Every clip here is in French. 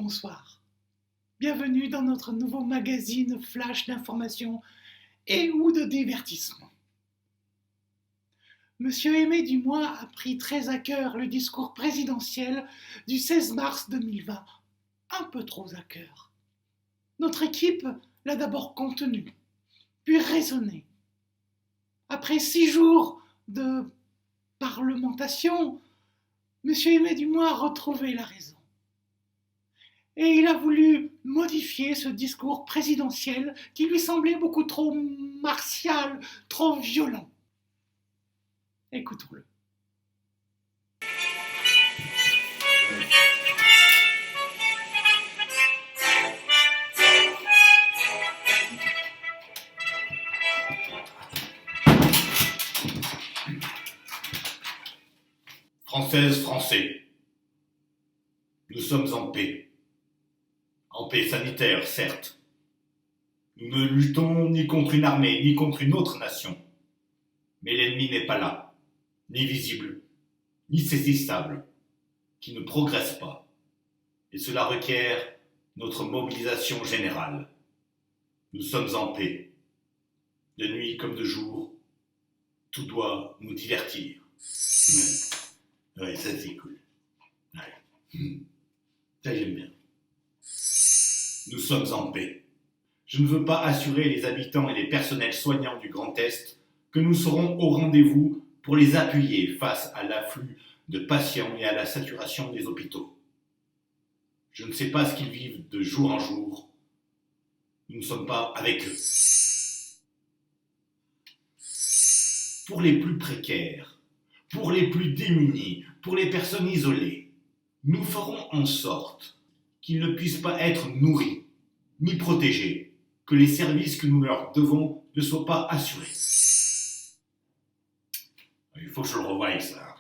bonsoir. Bienvenue dans notre nouveau magazine flash d'information et ou de divertissement. Monsieur Aimé Dumois a pris très à cœur le discours présidentiel du 16 mars 2020. Un peu trop à cœur. Notre équipe l'a d'abord contenu, puis raisonné. Après 6 jours de parlementation, Monsieur Aimé Dumois a retrouvé la raison. Et il a voulu modifier ce discours présidentiel qui lui semblait beaucoup trop martial, trop violent. Écoutons-le. Françaises, Français, nous sommes en paix. En paix sanitaire, certes. Nous ne luttons ni contre une armée, ni contre une autre nation. Mais l'ennemi n'est pas là, ni visible, ni saisissable, qui ne progresse pas. Et cela requiert notre mobilisation générale. Nous sommes en paix. De nuit comme de jour, tout doit nous divertir. Ouais, ça c'est cool. Ouais. Ça j'aime bien. Nous sommes en paix. Je ne veux pas assurer les habitants et les personnels soignants du Grand Est que nous serons au rendez-vous pour les appuyer face à l'afflux de patients et à la saturation des hôpitaux. Je ne sais pas ce qu'ils vivent de jour en jour. Nous ne sommes pas avec eux. Pour les plus précaires, pour les plus démunis, pour les personnes isolées, nous ferons en sorte qu'ils ne puissent pas être nourris, ni protégés, que les services que nous leur devons ne soient pas assurés. Il faut que je le revoie, ça.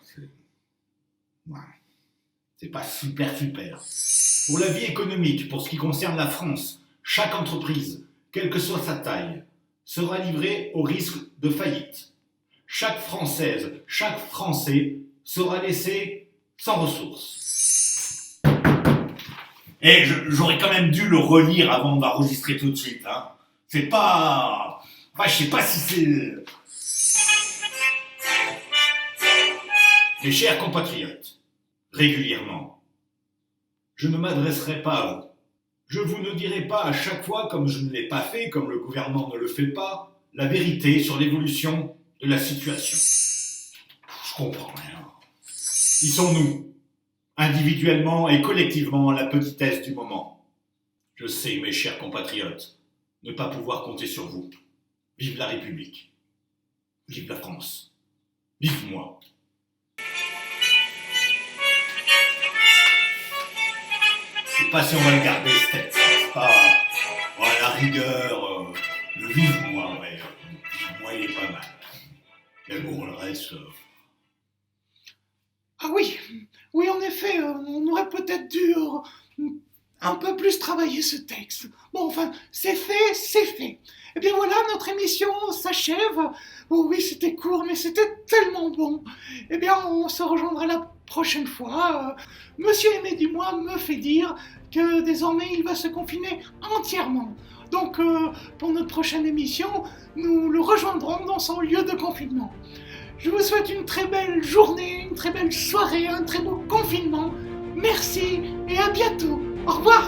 C'est pas super. Pour la vie économique, pour ce qui concerne la France, chaque entreprise, quelle que soit sa taille, sera livrée au risque de faillite. Chaque Française, chaque Français sera laissé sans ressources. Et j'aurais quand même dû le relire avant d'enregistrer tout de suite. Hein. C'est pas... Enfin, je sais pas si c'est... Mes chers compatriotes, régulièrement, je ne m'adresserai pas à vous. Je vous ne dirai pas à chaque fois, comme je ne l'ai pas fait, comme le gouvernement ne le fait pas, la vérité sur l'évolution de la situation. Je comprends rien. Ils sont nous. Individuellement et collectivement, la petitesse du moment. Je sais, mes chers compatriotes, ne pas pouvoir compter sur vous. Vive la République. Vive la France. Vive moi. Je sais pas si on va le garder, ce texte. C'est pas... à la rigueur, le vive moi, ouais. Vive moi, il est pas mal. Mais bon, le reste... Ah oui, en effet, on aurait peut-être dû un peu plus travailler ce texte. Bon, enfin, c'est fait. Eh bien voilà, notre émission s'achève. Oh oui, c'était court, mais c'était tellement bon. Eh bien, on se rejoindra la prochaine fois. Monsieur Aimé Dumois me fait dire que désormais, il va se confiner entièrement. Donc, pour notre prochaine émission, nous le rejoindrons dans son lieu de confinement. Je vous souhaite une très belle journée, une très belle soirée, un très beau confinement. Merci et à bientôt. Au revoir.